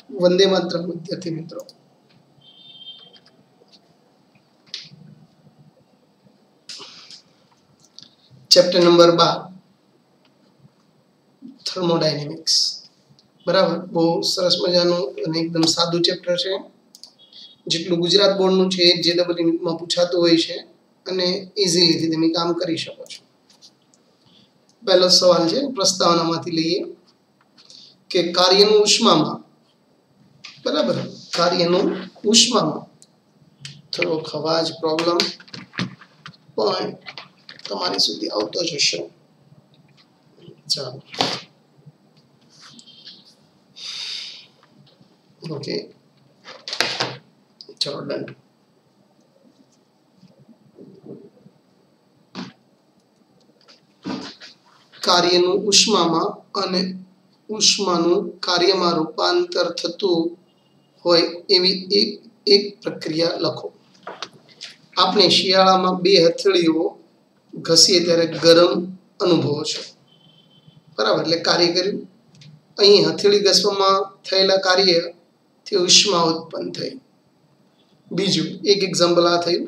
वंदे मातरम विद्यार्थी मित्रों। Chapter number 12 thermodynamics. बराबर, बहुत सरस मजाનું અને એકદમ સાદું ચેપ્ટર છે। જેટલું ગુજરાત બોર્ડનું છે JEE માં પૂછાતું હોય છે અને ઈઝીલી તમે કામ કરી શકો છો। પહેલો સવાલ છે, પ્રસ્તાવનામાંથી લઈએ કે કાર્યનું ઉષ્મામાં, બરાબર, કાર્યનું ઉષ્મામાં થોડો અવાજ પ્રોબ્લેમ પણ તમારી સુધી આવતો જ હશે। ચાલો, ઓકે, ચલો ડન। કાર્યનું ઉષ્મામાં અને ઉષ્માનું કાર્યમાં રૂપાંતર થતું હોય એવી એક પ્રક્રિયા લખો। આપણે શિયાળામાં બે હથેળીઓ ઘસીએ ત્યારે ગરમ અનુભવો છો, બરાબર, એટલે કાર્ય કર્યું। અહીં હથેળી ઘસવામાં થયેલા કાર્યથી ઉષ્મા ઉત્પન્ન થઈ। બીજું એક એક્ઝામ્પલ આ થયું।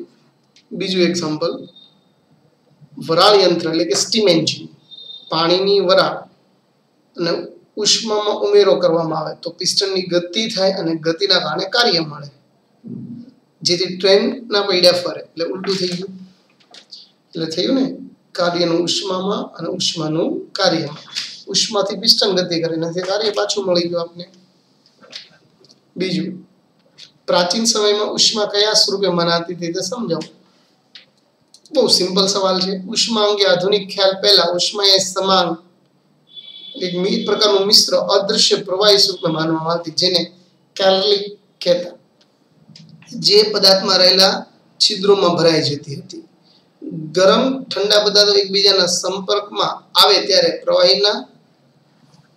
બીજું એક્ઝામ્પલ, વરાળ યંત્ર એટલે કે સ્ટીમ એન્જિન, પાણીની વરાળ અને ઉષ્મામાં ઉમેરો કરવામાં આવે તો પિસ્ટનની ગતિ થાય અને ગતિના કારણે કાર્ય મળે, જેથી ટ્રેનના પૈડા ફરે। એટલે ઉલટું થઈ ગયું, એટલે થયું ને, કાર્યનું ઉષ્મામાં અને ઉષ્માનું કાર્યમાં। ઉષ્માથી પિસ્ટન ગતિ કરે નથી, કાર્ય પાછું મળી ગયું આપને। બીજું, પ્રાચીન સમયમાં ઉષ્મા કયા સ્વરૂપે મનાતી હતી તે સમજાવો। બહુ સિમ્પલ સવાલ છે। ઉષ્મા અંગે આધુનિક ખ્યાલ પહેલા ઉષ્મા એ સમાન એક પ્રકારનું મિશ્ર અદૃશ્ય પ્રવાહી સ્વરૂપે માનવામાં આવતી, જેને કેલરીક કહેતા, જે પદાર્થમાં રહેલા છિદ્રોમાં ભરાઈ જતી હતી। ગરમ ઠંડા પદાર્થો એકબીજાના સંપર્કમાં આવે ત્યારે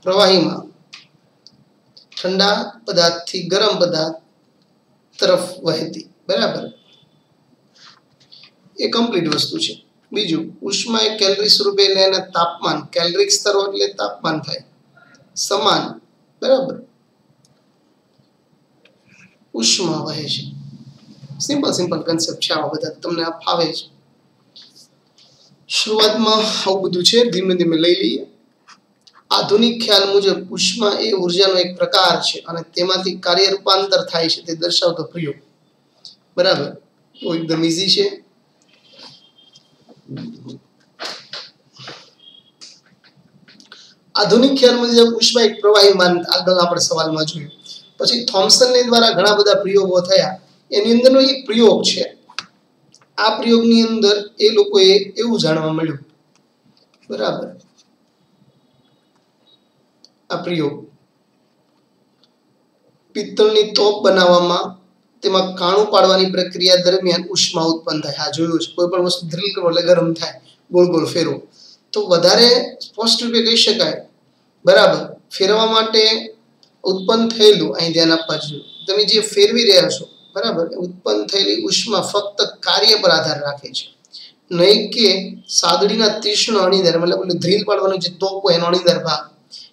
પ્રવાહીમાં ઠંડા પદાર્થથી ગરમ પદાર્થ તરફ વહેતી, બરાબર, એ કમ્પ્લીટ વસ્તુ છે। બીજું, ઉષ્મા એ કેલરી સ્વરૂપે એના તાપમાન, કેલરીક સ્તરો એટલે તાપમાન થાય, સમાન, બરાબર, ઉષ્મા વહે છે। સિમ્પલ કન્સેપ્ટ છે, આવા બધા તમને આ ફાવે છે। શરૂઆતમાં આવું બધું છે, ધીમે ધીમે લઈ લઈએ। આધુનિક ખ્યાલ મુજબ ઉષ્મા એ ઉર્જાનો એક પ્રકાર છે અને તેમાંથી કાર્ય રૂપાંતર થાય છે તે દર્શાવતો પ્રયોગ, બરાબર, તો એકદમ ઈઝી છે। આધુનિક ખ્યાલ મુજબ ઉષ્મા એક પ્રવાહી માનતા, આગળ આપણે સવાલમાં જોયું। પછી થોમ્સનને દ્વારા ઘણા બધા પ્રયોગો થયા, એની અંદરનો એક પ્રયોગ છે। આ પ્રયોગની અંદર એ લોકોએ એવું જાણવા મળ્યું, બરાબર, આ પ્રયોગ પિત્તળની તોપ બનાવવામાં તેમાં કાણું પાડવાની પ્રક્રિયા દરમિયાન ઉષ્મા ઉત્પન્ન થાય। આ જોયું છે, કોઈ પણ વસ્તુ ડ્રીલ કરો એટલે ગરમ થાય, ગોળ ગોળ ફેરવો તો વધારે સ્પષ્ટ રૂપે કહી શકાય, બરાબર, ફેરવા માટે ઉત્પન્ન થયેલું, અહીં ધ્યાન આપવા જોઈએ, તમે જે ફેરવી રહ્યા છો, બરાબર, ઉત્પન્ન થયેલી ઉષ્મા ફક્ત કાર્ય પર આધાર રાખે છે, નહીં કે સાદડીના તીક્ષ્ણ અણીદાર, મતલબ ડ્રીલ પાડવાનો જે તોપ હોય એનો અણીદાર ભાગ।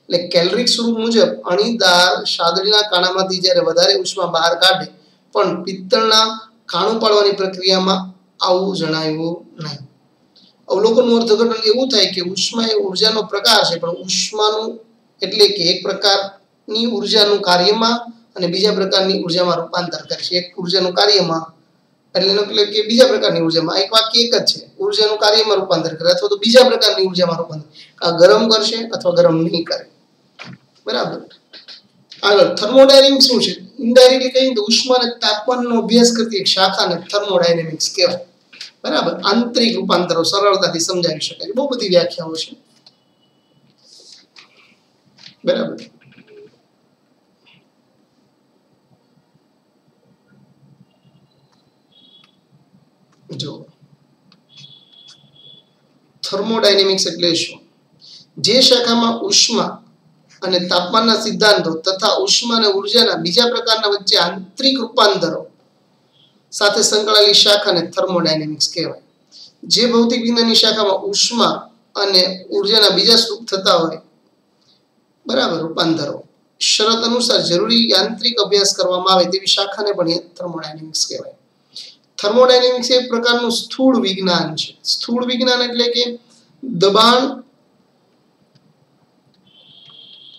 એટલે કેલરીક સ્વરૂપ મુજબ અણીદાર સાદડીના કાણામાંથી જ્યારે વધારે ઉષ્મા બહાર કાઢે, પણ પિત્તળના કાણું પાડવાની પ્રક્રિયામાં આવું જણાયું નહીં। અવલોકનનું અર્થઘટન એવું થાય કે ઉષ્મા એ ઉર્જાનો પ્રકાર છે, પણ ઉષ્માનું એટલે કે એક પ્રકારની ઉર્જાનું કાર્યમાં અને બીજા પ્રકારની ઉર્જામાં રૂપાંતર કરે છે। એક ઉર્જાનું કાર્યમાં એટલે એનો મતલબ કે બીજા પ્રકારની ઉર્જામાં, એક વાક્ય એક જ છે, ઉર્જાનું કાર્યમાં રૂપાંતર કરે અથવા તો બીજા પ્રકારની ઉર્જામાં રૂપાંતર, આ ગરમ કરશે અથવા ગરમ નહીં કરે, બરાબર। આગળ થર્મોડાયનેમિક્સ શું છે? ઇનડાયરેક્ટલી કહીએ તો ઉષ્મા અને તાપમાનનો અભ્યાસ કરતી એક શાખાને થર્મોડાયનેમિક્સ કહેવાય, બરાબર। આંતરિક રૂપાંતરો સરળતાથી સમજાવી શકાય, બહુ બધી વ્યાખ્યાઓ છે, બરાબર। જો થર્મોડાયનેમિક્સ એટલે શું? જે શાખામાં ઉષ્મા અને તાપમાનના સિદ્ધાંતો તથા ઉષ્મા અને ઉર્જાના બીજા પ્રકારના વચ્ચે આંતરિક રૂપાંતરો સાથે સંકળાયેલી શાખાને થર્મોડાયનેમિક્સ કહેવાય। જે ભૌતિક વિજ્ઞાનની શાખામાં ઉષ્મા અને ઉર્જાના બીજા સ્વરૂપ થતા હોય, બરાબર, રૂપાંતરો, શરત અનુસાર જરૂરી યાંત્રિક અભ્યાસ કરવામાં આવે તેવી શાખાને પણ થર્મોડાયનેમિક્સ કહેવાય. થર્મોડાયનેમિક્સ એક પ્રકારનું સ્થૂળ વિજ્ઞાન છે. સ્થૂળ વિજ્ઞાન એટલે કે દબાણ,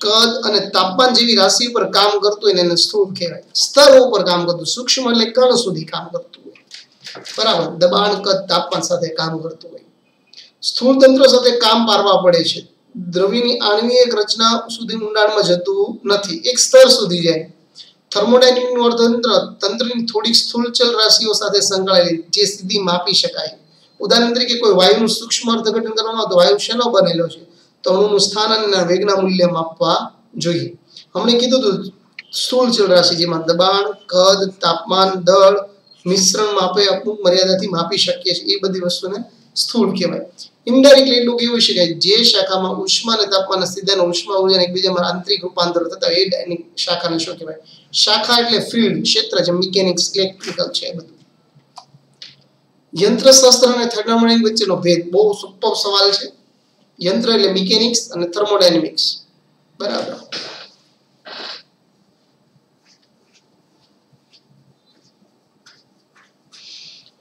કદ અને તાપમાન જેવી રાશિ પર કામ કરતું હોય એને સ્થૂળ કહેવાય. સ્તર ઉપર કામ કરતું, સૂક્ષ્મ એટલે કણ સુધી કામ કરતું હોય. બરાબર, દબાણ, કદ, તાપમાન સાથે કામ કરતું હોય. સ્થૂળ તંત્ર સાથે કામ પારવા પડે છે. દ્રવ્યની આણ્વિક રચના સુધી ઊંડાણમાં જતું નથી, એક સ્તર સુધી જાય. થર્મોડાયનેમિકનું અર્થતંત્ર તંત્રની થોડીક સ્થૂળચલ રાશિઓ સાથે સંકળાયેલી જે સીધી માપી શકાય. ઉદાહરણ તરીકે કોઈ વાયુનું સૂક્ષ્મ અર્થઘટન કરવામાં આવે તો વાયુ શેનો બનેલો છે, તો અણુનું સ્થાન અને વેગના મૂલ્ય માપવા જોઈએ. હમણે કીધું હતું સ્થૂળચલ રાશિ જેમાં દબાણ, કદ, તાપમાન, દળ, મિશ્રણ માપે અમુક મર્યાદાથી માપી શકીએ છીએ, એ બધી વસ્તુને સ્થૂળ કહેવાય. ઇનડાયરેક્ટલી એટલું કહેવું શકાય જે શાખામાં ઉષ્મા અને તાપમાનના સીધાના ઉષ્મા ઉર્જાને એકબીજામાં આંતરિક રૂપાંતર થતા એ શાખાને શું કહેવાય? શાખા એટલે ફિલ્ડ, ક્ષેત્ર, જે મિકેનિક્સ, ઇલેક્ટ્રિકલ છે એ બધું. યંત્રશાસ્ત્ર અને થર્મોડાયનેમિક્સ વચ્ચેનો ભેદ બહુ સુપર સવાલ છે. યંત્ર એટલે મિકેનિક્સ અને થર્મોડાયનેમિક્સ. બરાબર.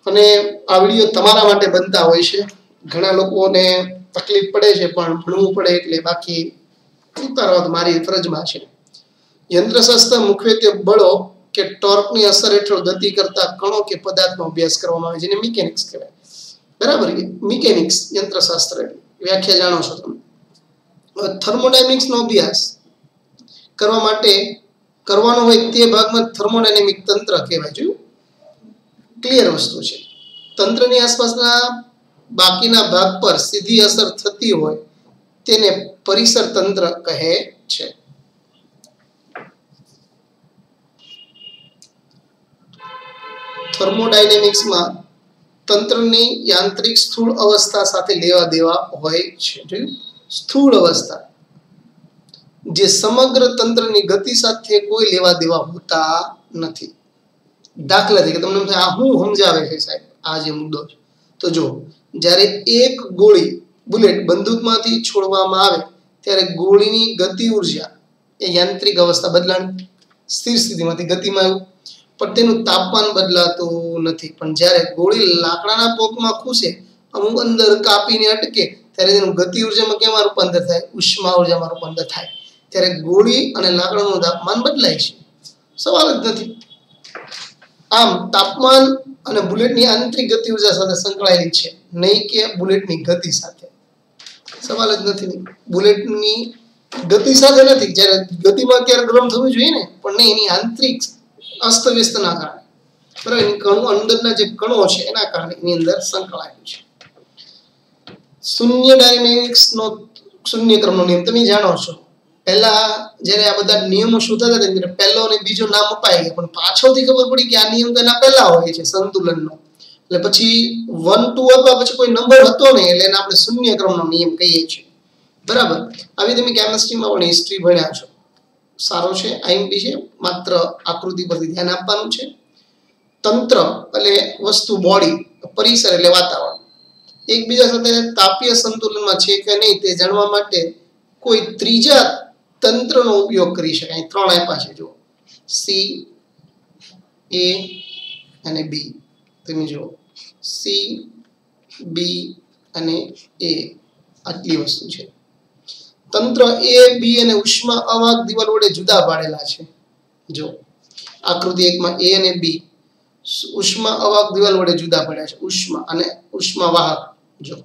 અને આ વિડીયો તમારા માટે બનતા હોય છે. ઘણા લોકોને તકલીફ પડે છે પણ ભણવું પડે એટલે, બાકી ઉતારવા તો મારી ફરજમાં છે. યંત્રશાસ્ત્ર મુખ્યત્વે બળો કે ટોર્કની અસર હેઠળ ગતિ કરતા કણો કે પદાર્થનો અભ્યાસ કરવામાં આવે જેને મિકેનિક્સ કહેવાય. બરાબર, મિકેનિક્સ યંત્રશાસ્ત્ર વ્યાખ્યા જાણો છો તમે. થર્મોડાયનેમિક્સનો અભ્યાસ કરવા માટે કરવાનો હોય તે ભાગમાં થર્મોડાયનેમિક તંત્ર કહેવાય. જોયું, ક્લિયર વસ્તુ છે. તંત્રની આસપાસના બાકીના ભાગ પર સીધી અસર થતી હોય તેને પરિસર તંત્ર કહે છે. થર્મોડાયનેમિક્સમાં તંત્રની યાંત્રિક સ્થૂળ અવસ્થા સાથે લેવા દેવા હોય છે. જોયું, સ્થૂળ અવસ્થા જે સમગ્ર તંત્રની ગતિ સાથે કોઈ લેવા દેવા હોતા નથી. દાખલા તરીકે તમને આ હું સમજાવે છે સાહેબ આ જે મુદ્દો છે, તો જો જ્યારે એક ગોળી બુલેટ બંદૂકમાંથી છોડવામાં આવે ત્યારે ગોળીની ગતિ ઉર્જા એ યાંત્રિક અવસ્થા બદલાણી, સ્થિર સ્થિતિમાંથી ગતિમાં આવ્યું, પણ તેનું તાપમાન બદલાતું નથી. પણ જ્યારે ગોળી લાકડાના પોકમાં ખૂસે, અમુક અંદર કાપીને અટકે ત્યારે તેનું ગતિ ઉર્જામાં કેમાં રૂપાંતર થાય? ઉષ્મા ઉર્જામાં રૂપાંતર થાય. ત્યારે ગોળી અને લાકડાનું તાપમાન બદલાય છે, સવાલ જ નથી. આમ તાપમાન અને બુલેટની આંતરિક ગતિ ઉર્જા સાથે સંકળાયેલી છે, નહીં કે બુલેટની ગતિ સાથે. સવાલ જ નથી. બુલેટની ગતિ સાથે નથી, જ્યારે ગતિમાં ત્યારે ગરમ થવું જોઈએ ને, પણ નહીં, એની આંતરિક અસ્તવ્યસ્તના કારણે, બરાબર, એની કણો અંદરના જે કણો છે એના કારણે એની અંદર સંકળાયેલું છે. શૂન્ય ડાયનેમિક્સનો શૂન્ય ક્રમનો નિયમ તમે જાણો છો. પહેલા જ્યારે આ બધા નિયમો શોધાતા હતા ત્યારે પહેલો અને બીજો નામ અપાઈ ગયા, પણ પાછળથી ખબર પડી કે આ નિયમ તો એના પહેલા હોય છે સંતુલનનો. એટલે પછી 1 2 આપ્યા પછી કોઈ નંબર હતો નહીં, એટલે એને આપણે શૂન્ય ક્રમનો નિયમ કહીએ છીએ. બરાબર. આવી તમે કેમિસ્ટ્રીમાં પણ હિસ્ટ્રી ભણ્યા છો, સારો છે, આઈએમપી છે, માત્ર આકૃતિ પરથી ધ્યાન આપવાનું છે. તંત્ર એટલે વસ્તુ, બોડી, પરિસર એટલે વાતાવરણ એકબીજા સાથે તાપીય સંતુલનમાં છે કે નહીં તે જાણવા માટે કોઈ ત્રીજા તંત્રનો ઉપયોગ કરી શકાય. 3 આપ્યા છે, જો સી, એ અને બી. તમે જો સી, બી અને એ આટલી વસ્તુ છે. તંત્ર એ, બી અને ઉષ્મા અવાહક દિવાલ વડે જુદા પાડેલા છે. જો આકૃતિ 1 માં એ અને બી ઉષ્મા અવાહક દિવાલ વડે જુદા પડ્યા છે. ઉષ્મા અને ઉષ્મા વાહક, જો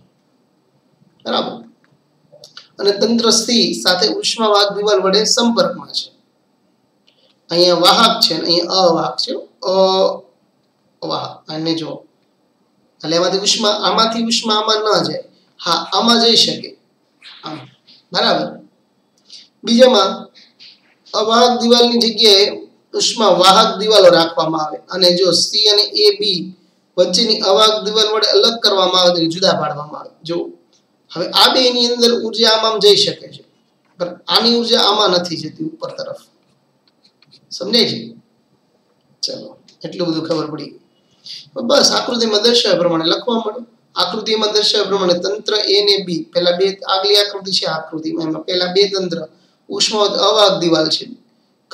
બરાબર. અને તંત્ર સી સાથે ઉષ્મા વાહક દિવાલ વડે સંપર્કમાં છે. અહીંયા વાહક છે અને અહીંયા અવાહક છે. અવાહક અને જો એટલે એમાંથી ઉષ્મા, આમાંથી ઉષ્મા આમાં ન જાય, હા આમાં જઈ શકે, આમ, બરાબર. બીજામાં અવાહક દિવાલની જગ્યાએ ઉષ્મા વાહક દિવાલો રાખવામાં આવે અને જો સી અને એ બી વચ્ચેની અવાહક દિવાલ વડે અલગ કરવામાં આવે તો જુદા પાડવામાં આવે. જો હવે આ બે ની અંદર ઉર્જા આમાં જઈ શકે છે, પણ આની ઉર્જા આમાં નથી જતી ઉપર તરફ. સમજાય છે? ચલો, એટલું બધું ખબર પડી. બસ આકૃતિમાં દર્શાવ્યા પ્રમાણે લખવા મળે. આકૃતિમાં દર્શાવ્યા પ્રમાણે તંત્ર એ ને બી, પહેલા બે, આગલી આકૃતિ છે આકૃતિમાં, એમાં પહેલા બે તંત્ર ઉષ્મા અવાહક દિવાલ છે,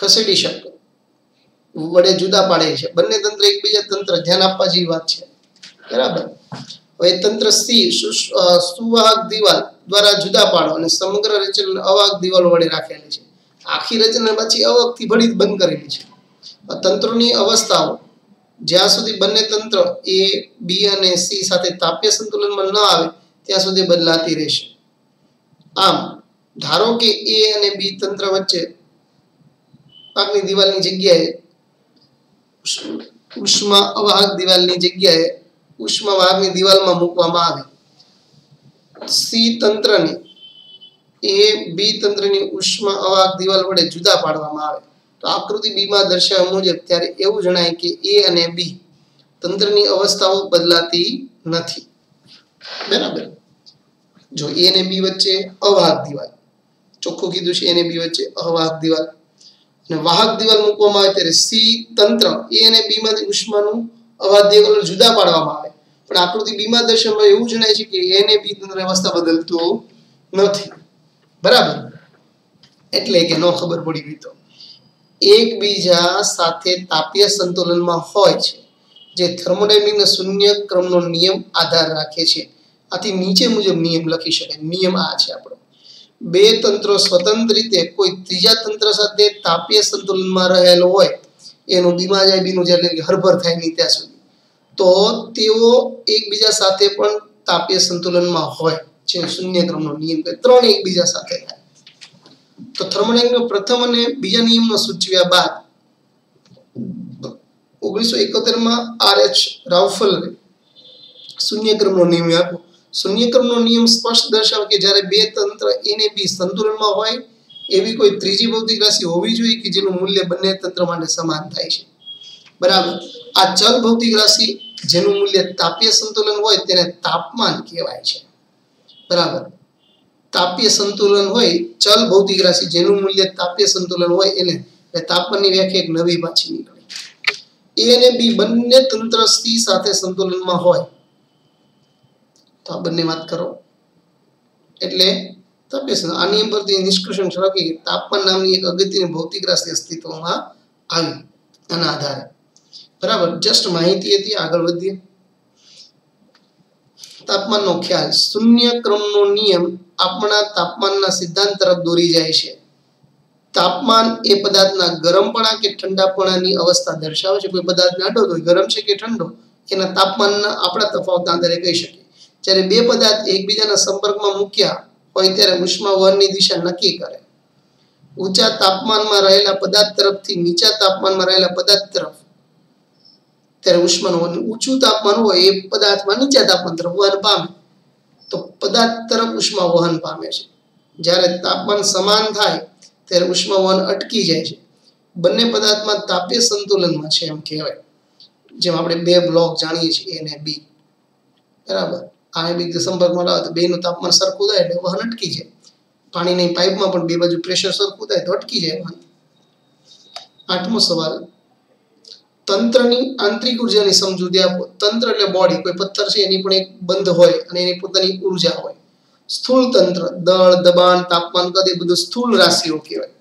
ખસેડી શકે, વડે જુદા પાડે છે. બંને તંત્ર એકબીજા તંત્ર ધ્યાન આપવા જેવી વાત છે. બરાબર. હવે તંત્ર સી સુવાહક દિવાલ દ્વારા જુદા પાડો અને સમગ્ર રચના અવાહક દિવાલો વડે રાખેલી છે. આખી રચના પછી અવાહકથી ભળી બંધ કરેલી છે. તંત્રોની અવસ્થાઓ જ્યાં સુધી બંને તંત્ર એ બી અને સી સાથે તાપ્ય સંતુલનમાં ન આવે ત્યાં સુધી બદલાતી રહેશે. આમ ધારો કે એ અને બી તંત્ર વચ્ચે પાકની દિવાલની જગ્યાએ ઉષ્મા અવાહક દિવાલની જગ્યાએ ઉષ્મા વાહકની દિવાલમાં મૂકવામાં આવે. સી તંત્રને એ બી તંત્રની ઉષ્મા અવાહક દિવાલ વડે જુદા પાડવામાં આવે તો આકૃતિ બી માં દર્શાવ્યા મુજબ ત્યારે એવું જણાય કે એ અને બી તંત્રની અવસ્થાઓ બદલાતી નથી. બરાબર. જો એ અને બી વચ્ચે અવાહક દિવાલ, ચોખ્ખું કીધું છે, એ અને બી વચ્ચે અવાહક દિવાલ અને વાહક દિવાલ મૂકવામાં આવે ત્યારે સી તંત્ર એ અને બી માંથી ઉષ્માનું અવાહક દિવાલ જુદા પાડવામાં આવે પણ આકૃતિ બી માં દર્શાવવામાં એવું જણાય છે કે એ અને બી તંત્રની અવસ્થા બદલતું નથી. બરાબર. એટલે કે નો ખબર પડી ગઈ તો એકબીજા સાથે તાપીય સંતુલનમાં હોય છે જે થર્મોડાયનેમિકના શૂન્ય ક્રમનો નિયમ આધાર રાખે છે. આથી નીચે મુજબ નિયમ લખી શકાય. નિયમ આ છે આપણો: બે તંત્રો સ્વતંત્ર રીતે કોઈ ત્રીજા તંત્ર સાથે તાપીય સંતુલનમાં રહેલો હોય એનું બીમાં જાય બીનું જાય એટલે હરભર થાય નહીં ત્યાં સુધી તો તેઓ એકબીજા સાથે પણ તાપીય સંતુલનમાં હોય છે. શૂન્ય ક્રમનો નિયમ કે ત્રણ એકબીજા સાથે થાય તો થર્મોડાયનેમિકનો પ્રથમ અને બીજા નિયમનો સૂચવ્યા બાદ 1971 માં RH રાઉફલે શૂન્ય ક્રમનો નિયમ આપ્યો. શૂન્ય ક્રમનો નિયમ સ્પષ્ટ દર્શાવે કે જ્યારે બે તંત્ર એ અને બી સંતુલનમાં હોય એવી કોઈ ત્રીજી ભૌતિક રાશિ હોવી જોઈએ કે જેનું મૂલ્ય બંને તંત્ર માટે સમાન થાય છે. બરાબર. આ ચલ ભૌતિક રાશિ જેનું મૂલ્ય તાપીય સંતુલન હોય તેને તાપમાન કહેવાય છે. બરાબર. તાપીય સંતુલન હોય ચલ ભૌતિક રાશિ જેનું મૂલ્ય તાપીય સંતુલન હોય એને તાપમાનની વ્યાખ્યા એક નવી પાછી નીકળી. એ અને બી બંને તંત્ર સી સાથે સંતુલનમાં હોય તો આ બંને વાત કરો એટલે તાપીય આ નિયમ પરથી નિષ્કર્ષણ છલકે તાપમાન નામની એક અગત્યની ભૌતિક રાશિ અસ્તિત્વમાં આવી આના આધારે. બરાબર. જસ્ટ માહિતી હતી. આગળ વધીએ. તાપમાનનો ખ્યાલ. શૂન્ય ક્રમનો નિયમ આપણા તાપમાનના સિદ્ધાંત તરફ દોરી જાય છે. તાપમાન એ પદાર્થના ગરમપણા કે ઠંડાપણાની અવસ્થા દર્શાવે છે. કોઈ પદાર્થ જાડો હોય ગરમ છે કે ઠંડો એના તાપમાનના આપણા તફાવતના આધારે કહી શકીએ. જ્યારે બે પદાર્થ એકબીજાના સંપર્કમાં મૂક્યા હોય ત્યારે ઉષ્મા વહનની દિશા નક્કી કરે. ઊંચા તાપમાનમાં રહેલા પદાર્થ તરફથી નીચા તાપમાનમાં રહેલા પદાર્થ તરફ ત્યારે ઉષ્માનું વહન ઊંચું તાપમાન હોય એ પદાર્થમાં નીચા તાપમાન તરફ વહન પામે તો પદાર્થ તરફ ઉષ્મા વહન પામે છે. જ્યારે તાપમાન સમાન થાય ત્યારે ઉષ્મા વહન અટકી જાય છે. બંને પદાર્થમાં તાપીય સંતુલનમાં છે એમ કહેવાય. જેમ આપણે બે બ્લોક જાણીએ છીએ એ અને બી. બરાબર. આ બી સંપર્કમાં લાવે તો બેનું તાપમાન સરખું થાય એટલે વહન અટકી જાય. પાણીની પાઇપમાં પણ બે બાજુ પ્રેશર સરખું થાય તો અટકી જાય વહન. 8મો સવાલ. તંત્રની આંતરિક ઉર્જાની સમજૂતી આપો. તંત્ર એટલે બોડી. કોઈ પથ્થર છે એની પણ એક બંધ હોય અને એની પોતાની ઉર્જા હોય. સ્થૂળ તંત્ર દળ દબાણ તાપમાન કદ એ બધું સ્થૂળ રાશિઓ કહેવાય.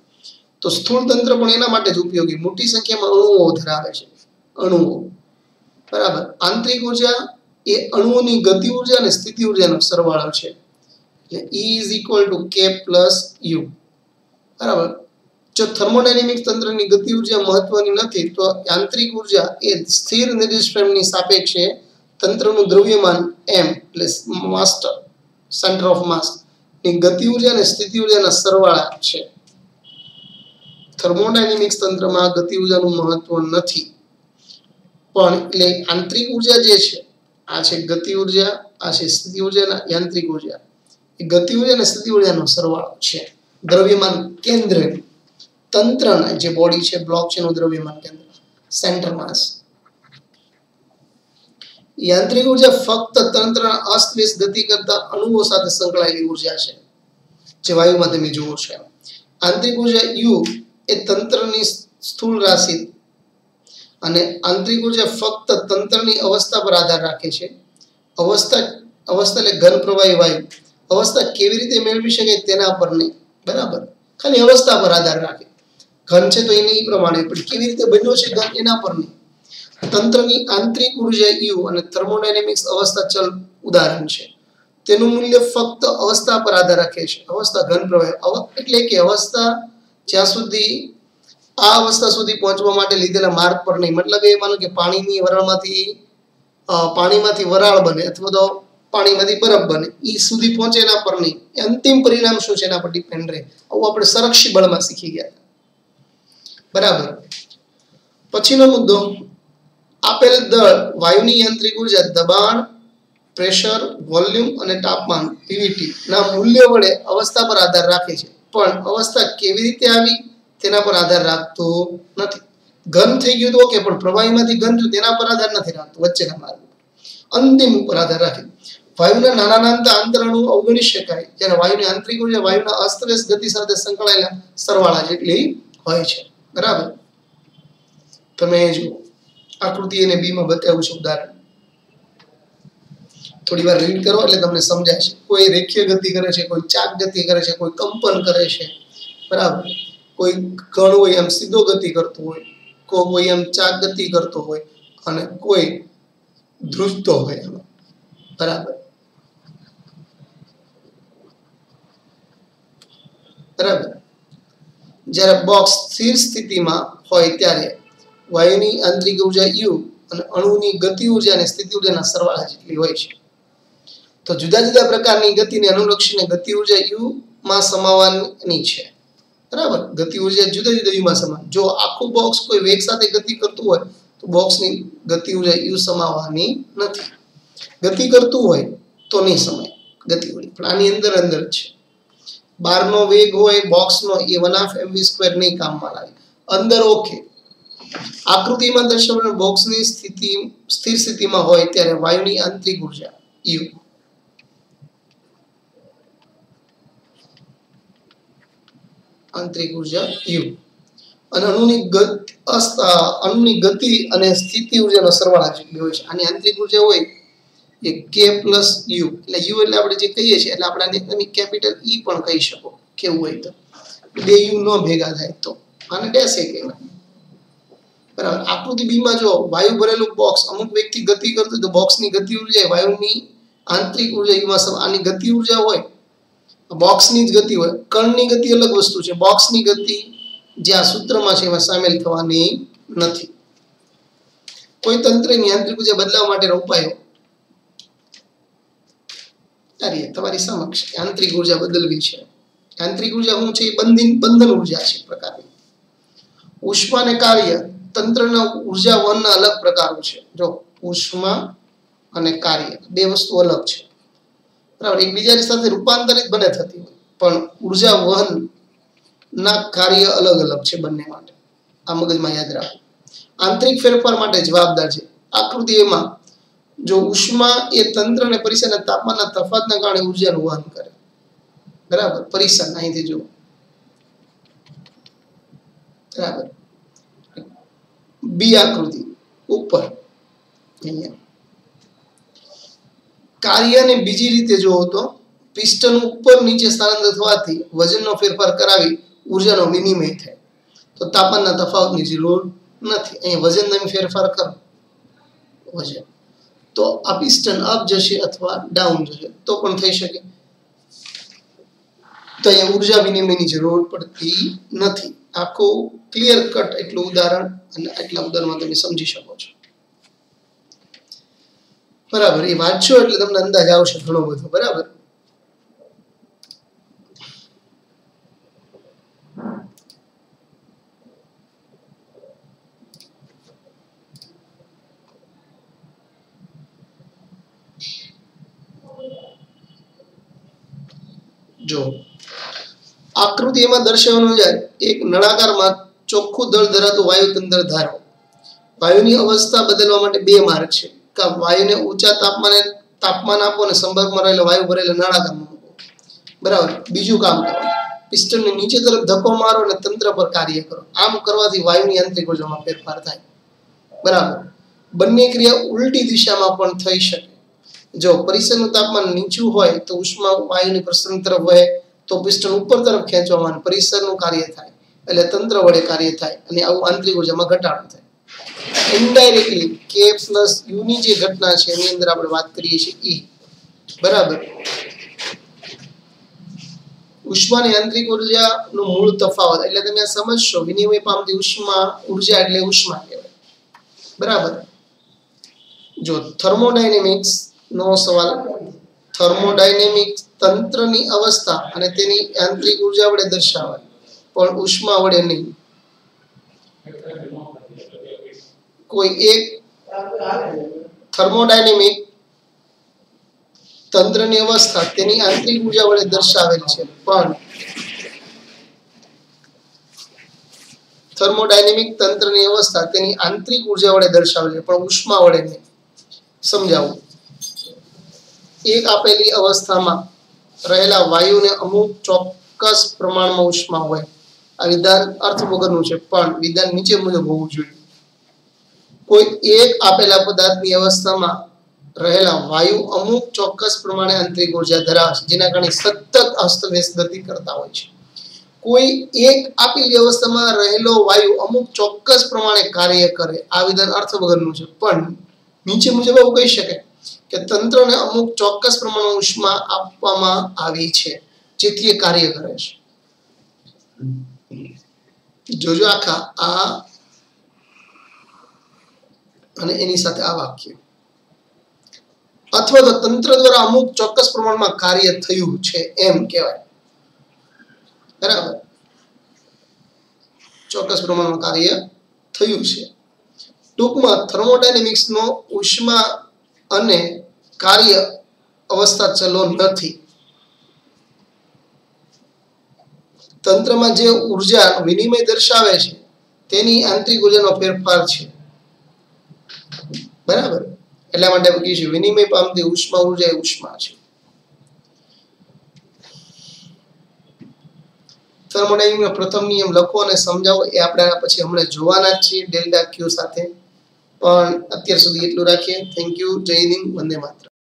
તો સ્થૂળ તંત્ર પણ એના માટે જ ઉપયોગી. મોટી સંખ્યામાં અણુઓ ધરાવે છે. અણુઓ. બરાબર. આંતરિક ઉર્જા એ અણુઓની ગતિ ઉર્જા અને સ્થિતિ ઉર્જાનો સરવાળો છે. એટલે E = K + U. બરાબર. જો થર્મોડાયનેમિક તંત્રની ગતિ ઉર્જા મહત્વની નથી તો યાંત્રિક ઉર્જા એ સ્થિર નિર્દેશ ફ્રેમની સાપેક્ષે તંત્રનું દ્રવ્યમાન m એટલે માસ્ટર સેન્ટર ઓફ માસ ની ગતિ ઉર્જા અને સ્થિતિ ઉર્જાના સરવાળા છે. થર્મોડાયનેમિક્સ તંત્રમાં ગતિ ઉર્જાનું મહત્વ નથી પણ એટલે આંતરિક ઉર્જા જે છે આ છે ગતિ ઉર્જા, આ છે સ્થિતિ ઉર્જા અને યાંત્રિક ઉર્જા. એ ગતિ ઉર્જા અને સ્થિતિ ઉર્જાનો સરવાળો છે. દ્રવ્યમાન કેન્દ્ર તંત્રના જે બોડી છે બ્લોક છે એનું દ્રવ્યમાન કેન્દ્ર સેન્ટર માસ. યાંત્રિક ઉર્જા ફક્ત તંત્રના અસ્તવ્યસ્ત ગતિ કરતા અણુઓ સાથે સંકળાયેલી ઉર્જા છે જે વાયુમાં તમે જુઓ છો. આંતરિક ઉર્જા U એ તંત્રની સ્થૂળ રાશિ અને આંતરિક ઉર્જા ફક્ત તંત્રની અવસ્થા પર આધાર રાખે છે. અવસ્થા એટલે ઘન પ્રવાહી વાયુ. અવસ્થા કેવી રીતે મેળવી શકાય તેના પર નહીં. બરાબર. ખાલી અવસ્થા પર આધાર રાખે. ઘન છે તો એની પ્રમાણે, પણ કેવી રીતે બન્યો છે ઘન એના પર નહીં. તંત્રની આંતરિક ઉર્જા U અને થર્મોડાયનેમિક્સ અવસ્થા ચલ ઉદાહરણ છે. તેનું મૂલ્ય ફક્ત અવસ્થા પર આધાર રાખે છે. અવસ્થા ઘન પ્રવાહ એટલે કે અવસ્થા જ્યાં સુધી આ અવસ્થા સુધી પહોંચવા માટે લીધેલા માર્ગ પર નહીં. મતલબ એ માનો કે પાણીમાંથી વરાળ બને અથવા તો પાણીમાંથી બરફ બને, એ સુધી પહોંચે એના પર નહીં. અંતિમ પરિણામ શું છે એના પર ડિપેન્ડ રહે. આવું આપણે સંરક્ષી બળમાં શીખી ગયા. બરાબર. પછીનો મુદ્દો, આપેલ દળ વાયુની યાંત્રિક ઉર્જા દબાણ, પ્રેશર, વોલ્યુમ અને તાપમાન પીવીટી ના મૂલ્ય વડે અવસ્થા પર આધાર રાખે છે, પણ અવસ્થા કેવી રીતે આવી તેના પર આધાર રાખતો નથી. ઘન થઈ ગયું તો ઓકે, પણ પ્રવાહીમાંથી ઘન થયું તેના પર આધાર નથી રાખતો, વચ્ચેના માર્ગ અંતિમ ઉપર આધાર રાખે. વાયુના નાના અંતરણો અવગણી શકાય, જ્યારે વાયુની આંતરિક ઉર્જા વાયુના અસ્તવ્યસ્ત ગતિ સાથે સંકળાયેલા સરવાળા જેટલી હોય છે. બરાબર. તમે જુઓ આકૃતિ અને બી માં બતાવ્યું છે ઉદાહરણ. થોડી વાર રીડ કરો એટલે તમને સમજાશે. કોઈ રેખીય ગતિ કરે છે, કોઈ ચાક ગતિ કરે છે, કોઈ કંપન કરે છે. બરાબર. કોઈ કણ હોય એમ સીધો ગતિ કરતો હોય, કોઈ એમ ચાક ગતિ કરતો હોય અને કોઈ ધ્રુજતો હોય. બરાબર. બરાબર. જ્યારે બોક્સ સ્થિર સ્થિતિમાં હોય ત્યારે વાયુની આંતરિક ઉર્જા U અને અણુની ગતિ ઉર્જા અને સ્થિતિ ઉર્જાના સરવાળા જેટલી હોય છે. તો જુદા જુદા પ્રકારની ગતિને અનુલક્ષીને ગતિ ઉર્જા U માં સમાવવાની છે. બરાબર. ગતિ ઉર્જા જુદા જુદા U માં સમાન. જો આખું બોક્સ કોઈ વેગ સાથે ગતિ કરતું હોય તો બોક્સની ગતિ ઉર્જા U સમાવવાની નથી. ગતિ કરતું હોય તો નહીં સમાય ગતિ ઉર્જા, પણ આની અંદર જ છે. બહારનો વેગ હોય બોક્સનો એ 1/2mv² નહીં કામમાં લાગે. અંદર ઓકે. આકૃતિમાં દર્શાવેલ બોક્સની સ્થિર સ્થિતિમાં હોય ત્યારે વાયુની આંતરિક ઉર્જા U અને અણુની ગતિ અને સ્થિતિ ઉર્જાનો સરવાળા જેટલી હોય છે. આની આંતરિક ઉર્જા હોય એ K + U, એટલે U એટલે આપણે જે કહીએ છીએ એટલે આપણે તમે કેપિટલ E પણ કહી શકો કેવું હોય તો. બે U નો ભેગા થાય તો આને ડેશ એ કહેવાય. બરાબર. આકૃતિ બી માં જો વાયુ ભરેલું બોક્સ અમુક વ્યક્તિ ગતિ કરતું તો બોક્સની ગતિ ઉર્જા વાયુની આંતરિક ઉર્જા U માં આની ગતિ ઉર્જા હોય, બોક્સની જ ગતિ હોય. કણની ગતિ અલગ વસ્તુ છે. બોક્સની ગતિ જે આ સૂત્રમાં છે એમાં સામેલ થવાની નથી. કોઈ તંત્રની આંતરિક ઉર્જા બદલાવવા માટેનો ઉપાયો તમારી સમક્ષ. આંતરિક ઉર્જા બદલવી છે. આંતરિક ઉર્જા શું છે? બંધન ઉર્જા છે પ્રકારની. ઉષ્મા અને કાર્ય તંત્રના ઉર્જા વહનના અલગ પ્રકારો છે. જો ઉષ્મા અને કાર્ય બે વસ્તુ અલગ છે. બરાબર. એકબીજાની સાથે રૂપાંતરિત બને થતી હોય, પણ ઉર્જા વહન ના કાર્ય અલગ છે બંને માટે. આ મગજમાં યાદ રાખો. આંતરિક ફેરફાર માટે જવાબદાર છે. આકૃતિ એમાં જો ઉષ્મા એ તંત્ર અને પરિસરના તાપમાનના તફાવતના કારણે ઉર્જાનું વહન કરે. બરાબર. પરિસર અહીંથી જુઓ. બરાબર. બી આકૃતિ ઉપર અહીંયા કાર્યને બીજી રીતે જોવો તો પિસ્ટન ઉપર નીચે સ્થાનાંતરિત થવાથી વજનનો ફેરફાર કરાવી ઉર્જાનો વિનિમય થાય. તો તાપમાનના તફાવતની જરૂર નથી. અહીં વજન તમે ફેરફાર કરો વજન તો આ પિસ્ટન અપ જશે અથવા ડાઉન જશે તો પણ થઈ શકે. તો અહીંયા ઉર્જા વિનિમયની જરૂર પડતી નથી. આખું ક્લિયર કટ એટલું ઉદાહરણ અને આટલા ઉદાહરણમાં તમે સમજી શકો છો. બરાબર. એ વાંચો એટલે તમને અંદાજ આવશે ઘણો બધો. બરાબર. જો આકૃતિ એમાં દર્શાવવાનું જાય એક નળાકારમાં ચોખ્ખું દળ ધરાવતું વાયુતંત્ર ધારો. વાયુની અવસ્થા બદલવા માટે બે માર્ગ છે. વાયુને ઊંચા તાપમાન આપો અને સંપર્કમાં રહેલો વાયુ ભરેલા નળાકારમાં મૂકો. બરાબર. બીજું કામ કરો, પિસ્ટનને નીચે તરફ ધક્કો મારો અને તંત્ર પર કાર્ય કરો. આમ કરવાથી વાયુની આંતરિક ઉર્જામાં ફેરફાર થાય. બરાબર. બંને ક્રિયા ઉલટી દિશામાં પણ થઈ શકે. જો પરિસરનું તાપમાન નીચું હોય તો ઉષ્મા વાયુની પ્રસરણ તરફ વહે તો પિસ્ટન ઉપર તરફ ખેંચવામાં પરિસરનું કાર્ય થાય. એટલે તંત્ર વડે કાર્ય થાય અને આવું આંતરિક ઉર્જામાં ઘટાડો થાય. ઇનડાયરેક્ટલી K પ્લસ U ની જે ઘટના છે એની અંદર આપણે વાત કરીએ છીએ E. બરાબર. ઉષ્માની આંતરિક ઉર્જાનું મૂળ તફાવત એટલે તમે આ સમજશો. વિનિમય પામતી ઉષ્મા ઉર્જા એટલે ઉષ્મા કહેવાય. બરાબર. જો થર્મોડાયનેમિક્સ નો સવાલ, થર્મોડાયનેમિક્સ તંત્રની અવસ્થા અને તેની આંતરિક ઉર્જા વડે દર્શાવાય પણ ઉષ્મા વડે નહીં. કોઈ એક થર્મોડાયનેમિક તંત્રની અવસ્થા તેની આંતરિક ઉર્જા વડે દર્શાવેલ છે પણ થર્મોડાયનેમિક તંત્રની અવસ્થા તેની આંતરિક ઉર્જા વડે દર્શાવેલ છે પણ ઉષ્મા વડે નહીં. સમજાવું. એક આપેલી અવસ્થામાં રહેલા વાયુને અમુક ચોક્કસ પ્રમાણમાં ઉષ્મા હોય. આ વિધાન અર્થ વગરનું છે પણ વિધાન નીચે મુજબ હોવું જોઈએ. કોઈ એક આપેલા પદાર્થની અવસ્થામાં રહેલા વાયુ અમુક ચોક્કસ પ્રમાણે આંતરિક ઉર્જા ધરાવે છે જેના કારણે સતત અસ્તવ્યસ્ત ગતિ કરતા હોય છે. કોઈ એક આપેલી અવસ્થામાં રહેલો વાયુ અમુક ચોક્કસ પ્રમાણે કાર્ય કરે. આ વિધાન અર્થ વગરનું છે પણ નીચે મુજબ એવું કહી શકાય કે તંત્રને અમુક ચોક્કસ પ્રમાણમાં ઉષ્મા આપવામાં આવી છે જેથી એ કાર્ય કરે છે. જોજો આખા આ અને એની સાથે આ વાક્ય અથવા તો તંત્ર દ્વારા અમુક ચોક્કસ પ્રમાણમાં કાર્ય થયું છે એમ કહેવાય. બરાબર. ચોક્કસ પ્રમાણમાં કાર્ય થયું છે. ટૂંકમાં થર્મોડાયનેમિક્સ નો ઉષ્મા અને કાર્ય અવસ્થા ચલો નથી. તંત્રમાં જે ઉર્જા વિનિમય દર્શાવે છે તેની આંતરિક ઉર્જાનો ફેરફાર છે. બરાબર. એટલા માટે આપણે કહીશું વિનિમય પામતી ઉષ્મા ઉર્જા એ ઉષ્મા છે. થર્મોડાયનેમિક્સનો પ્રથમ નિયમ લખો અને સમજાવો એ આપણે પછી હમણાં જોવાના જ છીએ ડેલ્ટા Q સાથે. પણ અત્યાર સુધી એટલું રાખીએ. Thank you. જય હિન્દ. વંદે માતરમ.